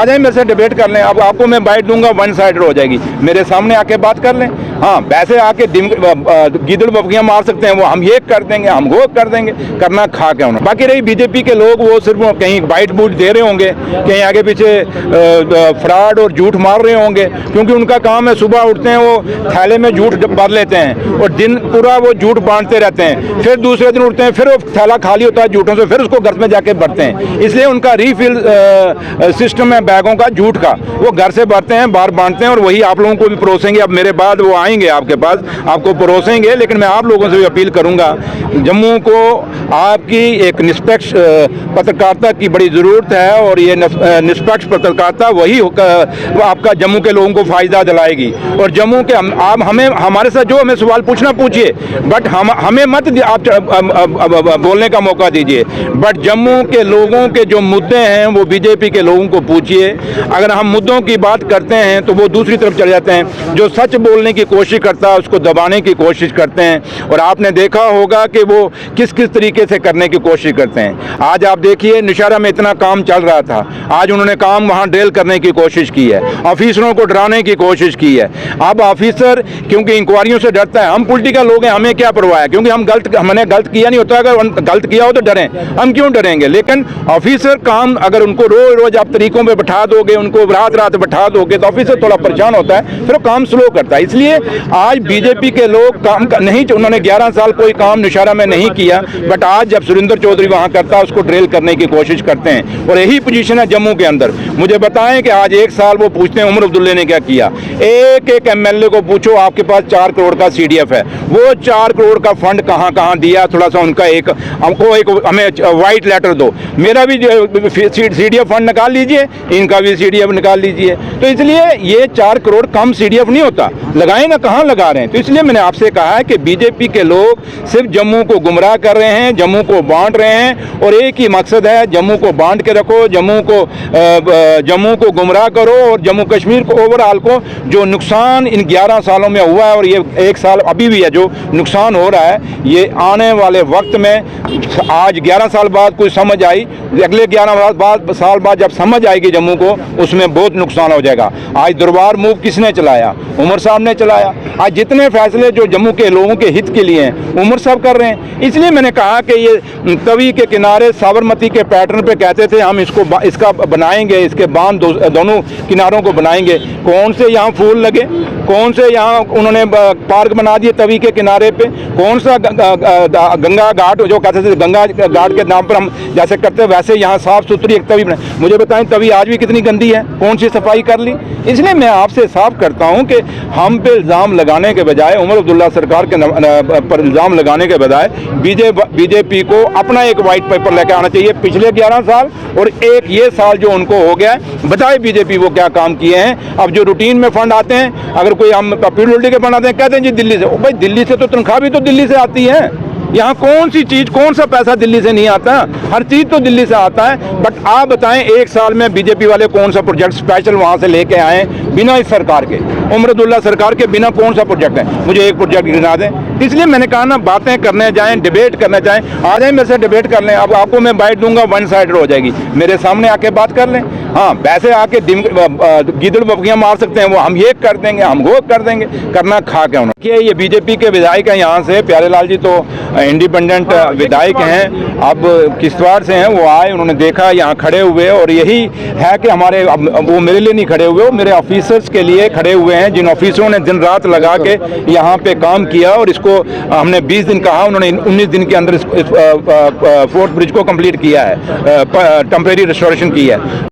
आ जाए मेरे से डिबेट कर लें। अब आपको मैं बाइट दूंगा, वन साइडेड हो जाएगी। मेरे सामने आके बात कर लें। हाँ, वैसे आके गीदड़ बकरियां मार सकते हैं, वो हम ये कर देंगे, हम वो कर देंगे, करना खा के होना। बाकी रही बीजेपी के लोग, वो सिर्फ कहीं बाइट बूट दे रहे होंगे, कहीं आगे पीछे फ्रॉड और झूठ मार रहे होंगे, क्योंकि उनका काम है सुबह उठते हैं वो थैले में झूठ भर लेते हैं और दिन पूरा वो झूठ बांटते रहते हैं। फिर दूसरे दिन उठते हैं, फिर वो थैला खाली होता है झूठों से, फिर उसको घर में जाके भरते हैं। इसलिए उनका रीफिल सिस्टम है बैगों का झूठ का, वो घर से भरते हैं, बाहर बांटते हैं और वही आप लोगों को भी परोसेंगे। अब मेरे बाद वो आएंगे आपके पास, आपको परोसेंगे। लेकिन मैं आप लोगों से भी अपील करूंगा, जम्मू को आपकी एक निष्पक्ष पत्रकारिता की बड़ी ज़रूरत है और ये निष्पक्ष पत्रकारिता वही आपका जम्मू के लोगों को फ़ायदा दिलाएगी। और जम्मू के आप हमें हमारे साथ जो हमें सवाल पूछना पूछिए, बट हमें मत आप बोलने का मौका दीजिए। बट जम्मू के लोगों के जो मुद्दे हैं वो बीजेपी के लोगों को पूछिए। अगर हम मुद्दों की बात करते हैं तो वो दूसरी तरफ चले जाते हैं। जो सच बोलने की कोशिश करता है उसको दबाने की कोशिश करते हैं। और आपने देखा होगा कि वो किस किस तरीके से करने की कोशिश करते हैं। आज आप देखिए, निशारा में इतना काम चल रहा था, आज उन्होंने काम वहाँ ड्रिल करने की कोशिश की है, ऑफिसरों को डराने की कोशिश की है। अब ऑफिसर क्योंकि इंक्वायरियों से डरता है, हम पॉलिटिकल लोग हैं, हमें क्या परवाह है, क्योंकि हमने गलत किया नहीं होता। अगर गलत किया हो तो डरें, हम क्यों डरेंगे। लेकिन ऑफिसर काम अगर उनको रोज रोज आप तरीकों पर बैठा दोगे, उनको रात रात बैठा दोगे, तो ऑफिसर थोड़ा परेशान होता है, फिर वो काम स्लो करता है। इसलिए आज बीजेपी के लोग काम नहीं, उन्होंने 11 साल कोई काम निशारा में नहीं किया, बट आज जब सुरेंद्र चौधरी वहां करता है उसको ड्रिल करने की कोशिश करते हैं। और यही पोजीशन है जम्मू के अंदर। मुझे बताएं कि आज 1 साल वो पूछते हैं उमर अब्दुल्ला ने क्या किया। एक एमएलए को पूछो, आपके पास 4 करोड़ का सीडीएफ है, वो 4 करोड़ का फंड कहां कहां दिया, थोड़ा सा उनका हमको हमें व्हाइट लेटर दो। मेरा भी सीडीएफ फंड निकाल लीजिए, इनका भी सीडीएफ निकाल लीजिए। तो इसलिए ये 4 करोड़ कम सीडीएफ नहीं होता, लगाए ना, कहां लगा रहे हैं। तो इसलिए मैंने आपसे कहा है कि बीजेपी के लोग सिर्फ जम्मू को गुमराह कर रहे हैं, जम्मू को बांट रहे हैं और एक ही मकसद है, जम्मू को बांट के रखो, जम्मू को गुमराह करो और जम्मू कश्मीर को ओवरऑल को जो नुकसान इन 11 सालों में हुआ है और ये 1 साल अभी भी है जो नुकसान हो रहा है, ये आने वाले वक्त में आज 11 साल बाद कोई समझ आई, अगले 11 साल बाद जब समझ आएगी जम्मू को, उसमें बहुत नुकसान हो जाएगा। आज दरबार मूव किसने चलाया? उमर साहब ने चलाया। आज जितने फैसले जो जम्मू के लोगों के हित के लिए हैं उमर साहब कर रहे हैं। इसलिए मैंने कहा कि ये तवी के किनारे साबरमती के पैटर्न पे कहते थे हम इसका बनाएंगे, इसके बांध दोनों किनारों को बनाएंगे। कौन से यहाँ फूल लगे, कौन से यहाँ उन्होंने पार्क बना दिए तवी के किनारे पे, कौन सा गंगा घाट जो कहते थे गंगा घाट के नाम पर हम जैसे करते वैसे यहाँ साफ सुथरी एक तवी बनाए। मुझे बताएं तवी आज भी कितनी गंदी है, कौन सी सफाई कर ली। इसलिए मैं आपसे साफ करता हूँ कि हम पे इल्ज़ाम लगाने के बजाय, उमर अब्दुल्ला सरकार के पर इल्ज़ाम लगाने के बजाय बीजेपी को अपना एक वाइट पेपर लेकर आना चाहिए। पिछले 11 साल और एक ये साल जो उनको हो गया है, बताए बीजेपी वो क्या काम किए हैं। अब जो रूटीन में फंड आते हैं, अगर कोई हम पीडब्ल्यूडी के फंड आते हैं, कहते हैं जी दिल्ली से। भाई दिल्ली से तो तनख्वाह भी तो दिल्ली से आती है। यहाँ कौन सी चीज़, कौन सा पैसा दिल्ली से नहीं आता, हर चीज़ तो दिल्ली से आता है। बट आप बताएं 1 साल में बीजेपी वाले कौन सा प्रोजेक्ट स्पेशल वहाँ से लेके आए बिना इस सरकार के, उमर अब्दुल्ला सरकार के बिना कौन सा प्रोजेक्ट है, मुझे एक प्रोजेक्ट गिना दें। इसलिए मैंने कहा ना, बातें करने जाएं, डिबेट करने जाएं, आ जाएं मेरे से डिबेट कर लें। अब आपको मैं बाइट दूंगा, वन साइडेड हो जाएगी। मेरे सामने आके बात कर लें। हाँ, वैसे आके गीदड़ बकरियां मार सकते हैं, वो हम ये कर देंगे, हम वो कर देंगे, करना खा के होना। ये बीजेपी के विधायक हैं यहाँ से, प्यारेलाल जी तो इंडिपेंडेंट विधायक हैं, अब किश्तवाड़ से हैं। वो आए, उन्होंने देखा यहाँ खड़े हुए, और यही है कि हमारे, वो मेरे लिए नहीं खड़े हुए, वो मेरे ऑफिसर्स के लिए खड़े हुए हैं, जिन ऑफिसरों ने दिन रात लगा के यहाँ पे काम किया। और इसको हमने 20 दिन कहा, उन्होंने 19 दिन के अंदर इस फोर्ट ब्रिज को कंप्लीट किया है, टेम्परेरी रेस्टोरेशन की है।